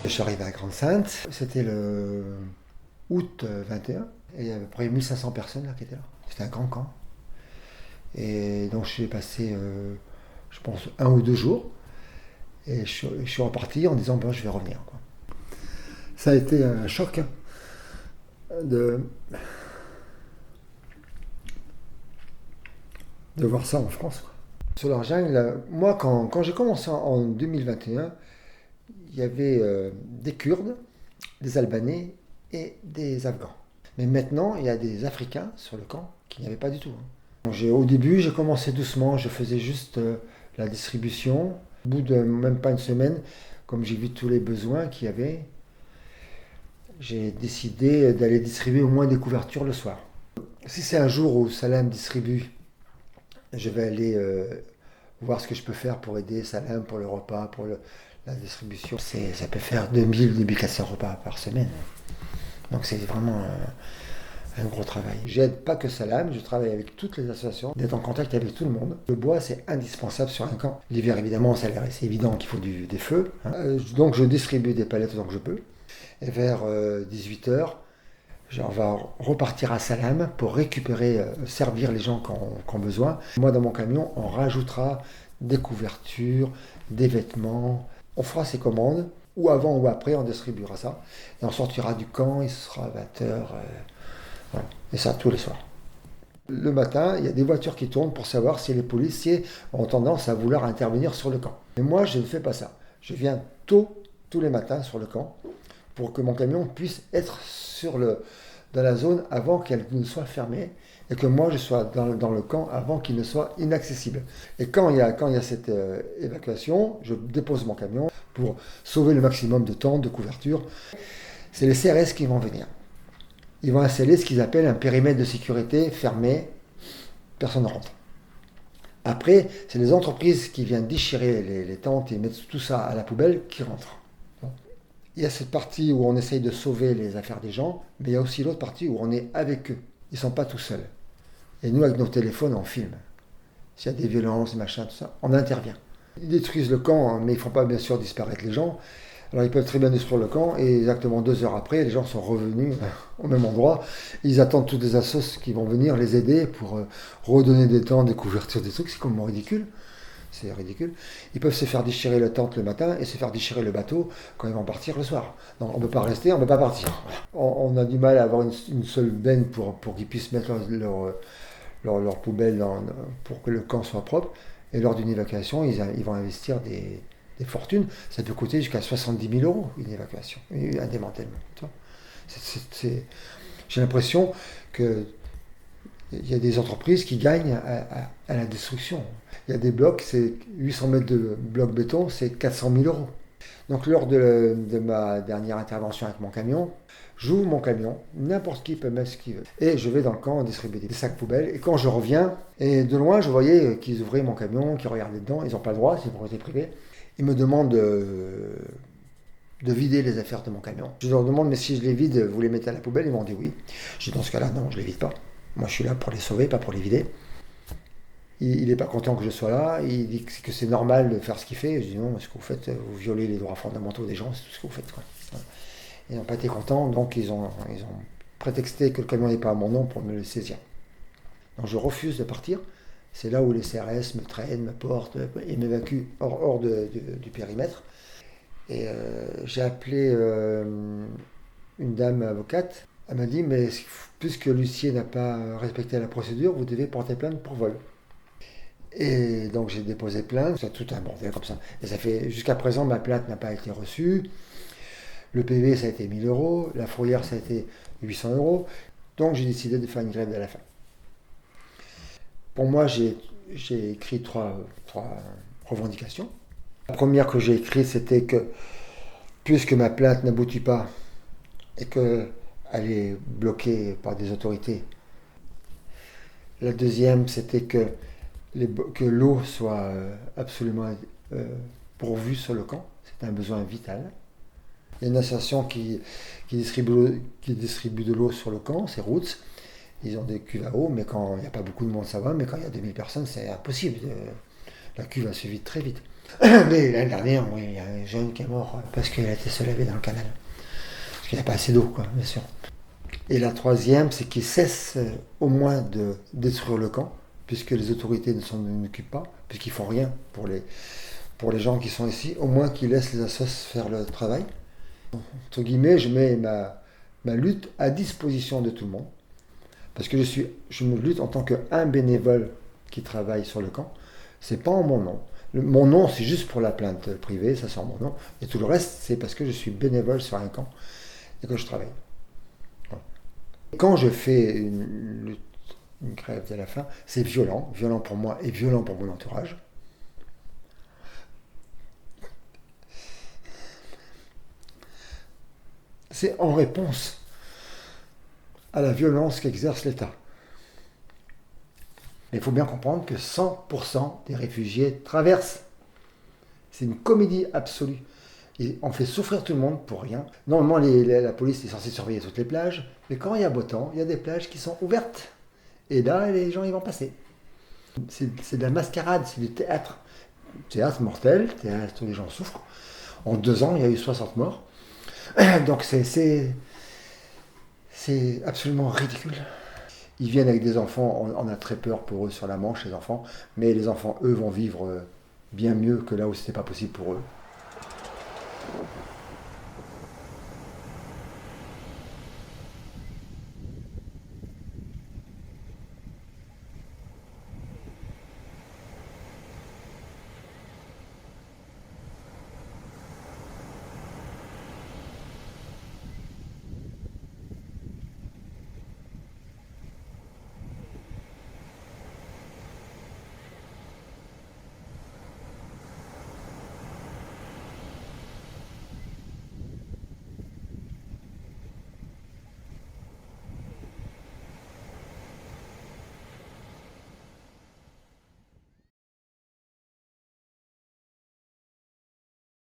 Je suis arrivé à Grande-Sainte, c'était le août 21, et il y avait à peu près 1500 personnes là, qui étaient là. C'était un grand camp. Et donc j'ai passé, je pense, 1 ou 2 jours, et je suis reparti en disant, ben, je vais revenir, quoi. Ça a été un choc, hein, de, de voir ça en France, quoi. Sur la jungle, moi, quand j'ai commencé en 2021, il y avait des Kurdes, des Albanais et des Afghans. Mais maintenant, il y a des Africains sur le camp qui n'y avait pas du tout, hein. Au début, j'ai commencé doucement, je faisais juste la distribution. Au bout de même pas une semaine, comme j'ai vu tous les besoins qu'il y avait, j'ai décidé d'aller distribuer au moins des couvertures le soir. Si c'est un jour où Salam distribue, je vais aller voir ce que je peux faire pour aider Salam pour le repas, pour la distribution. Ça peut faire 2 400 repas par semaine. Donc c'est vraiment un gros travail. J'aide pas que Salam, je travaille avec toutes les associations, d'être en contact avec tout le monde. Le bois, c'est indispensable sur un camp. L'hiver, évidemment, c'est évident qu'il faut des feux, hein. Donc je distribue des palettes autant que je peux. Et vers 18h, on va repartir à Salam pour récupérer, servir les gens qui ont besoin. Moi, dans mon camion, on rajoutera des couvertures, des vêtements. On fera ses commandes, ou avant ou après, on distribuera ça. Et on sortira du camp, il sera 20h. Voilà. Et ça, tous les soirs. Le matin, il y a des voitures qui tournent pour savoir si les policiers ont tendance à vouloir intervenir sur le camp. Mais moi, je ne fais pas ça. Je viens tôt, tous les matins, sur le camp, pour que mon camion puisse être dans la zone avant qu'elle ne soit fermée, et que moi, je sois dans le camp avant qu'il ne soit inaccessible. Et quand il y a cette évacuation, je dépose mon camion pour sauver le maximum de temps, de couverture. C'est les CRS qui vont venir. Ils vont installer ce qu'ils appellent un périmètre de sécurité fermé, personne ne rentre. Après, c'est les entreprises qui viennent déchirer les tentes et mettre tout ça à la poubelle qui rentrent. Il y a cette partie où on essaye de sauver les affaires des gens, mais il y a aussi l'autre partie où on est avec eux. Ils ne sont pas tout seuls. Et nous, avec nos téléphones, on filme. S'il y a des violences, machin, tout ça, on intervient. Ils détruisent le camp, mais ils ne font pas bien sûr disparaître les gens. Alors ils peuvent très bien détruire le camp, et exactement 2 heures après, les gens sont revenus au même endroit. Ils attendent toutes les assos qui vont venir les aider pour redonner des tentes, des couvertures, des trucs. C'est complètement ridicule. C'est ridicule. Ils peuvent se faire déchirer la tente le matin et se faire déchirer le bateau quand ils vont partir le soir. Donc on ne peut pas rester, on ne peut pas partir. On a du mal à avoir une seule benne pour qu'ils puissent mettre leur poubelle pour que le camp soit propre. Et lors d'une évacuation, ils vont investir des fortunes. Ça peut coûter jusqu'à 70 000 euros une évacuation, un démantèlement. J'ai l'impression qu'il y a des entreprises qui gagnent à la destruction. Il y a des blocs, c'est 800 mètres de blocs béton, c'est 400 000 euros. Donc lors de ma dernière intervention avec mon camion, j'ouvre mon camion, n'importe qui peut mettre ce qu'il veut. Et je vais dans le camp distribuer des sacs poubelles. Et quand je reviens, et de loin, je voyais qu'ils ouvraient mon camion, qu'ils regardaient dedans. Ils n'ont pas le droit, c'est une propriété privée. Ils me demandent de vider les affaires de mon camion. Je leur demande, mais si je les vide, vous les mettez à la poubelle? Ils m'ont dit oui. Je dis, dans ce cas-là, non, je ne les vide pas. Moi, je suis là pour les sauver, pas pour les vider. Il n'est pas content que je sois là. Il dit que c'est normal de faire ce qu'il fait. Je dis non, ce que vous faites, vous violez les droits fondamentaux des gens, c'est tout ce que vous faites, quoi. Ils n'ont pas été contents, donc ils ont prétexté que le camion n'est pas à mon nom pour me le saisir. Donc je refuse de partir. C'est là où les CRS me traînent, me portent et m'évacuent hors du périmètre. Et j'ai appelé une dame avocate. Elle m'a dit, mais puisque l'huissier n'a pas respecté la procédure, vous devez porter plainte pour vol. Et donc j'ai déposé plainte, c'est tout un bordel comme ça. Et ça fait, jusqu'à présent, ma plainte n'a pas été reçue. Le PV, ça a été 1000 euros. La fourrière, ça a été 800 euros. Donc j'ai décidé de faire une grève à la fin. Pour moi, j'ai écrit trois revendications. La première que j'ai écrite, c'était que, puisque ma plainte n'aboutit pas et qu'elle est bloquée par des autorités. La deuxième, c'était que l'eau soit absolument pourvue sur le camp. C'est un besoin vital. Il y a une association qui distribue de l'eau sur le camp, c'est Roots. Ils ont des cuves à eau, mais quand il n'y a pas beaucoup de monde, ça va. Mais quand il y a 2000 personnes, c'est impossible La cuve a suivi très vite. Mais l'année dernière, oui, il y a un jeune qui est mort parce qu'il a été se laver dans le canal. Parce qu'il n'y a pas assez d'eau, quoi, bien sûr. Et la troisième, c'est qu'ils cessent au moins de détruire le camp, puisque les autorités ne s'en occupent pas, puisqu'ils font rien pour les gens qui sont ici, au moins qu'ils laissent les assos faire le travail. Entre guillemets, je mets ma lutte à disposition de tout le monde, parce que je me lutte en tant qu'un bénévole qui travaille sur le camp. C'est pas en mon nom. Mon nom, c'est juste pour la plainte privée, ça c'est en mon nom. Et tout le reste, c'est parce que je suis bénévole sur un camp et que je travaille. Voilà. Quand je fais une grève de la faim, c'est violent, violent pour moi et violent pour mon entourage. C'est en réponse à la violence qu'exerce l'État. Il faut bien comprendre que 100% des réfugiés traversent. C'est une comédie absolue. Et on fait souffrir tout le monde pour rien. Normalement, la police est censée surveiller toutes les plages, mais quand il y a beau temps, il y a des plages qui sont ouvertes. Et là, les gens, ils vont passer. C'est de la mascarade, c'est du théâtre. Théâtre mortel, théâtre où les gens souffrent. En 2 ans, il y a eu 60 morts. Donc c'est absolument ridicule. Ils viennent avec des enfants, on a très peur pour eux sur la Manche, les enfants, mais les enfants, eux, vont vivre bien mieux que là où c'était pas possible pour eux.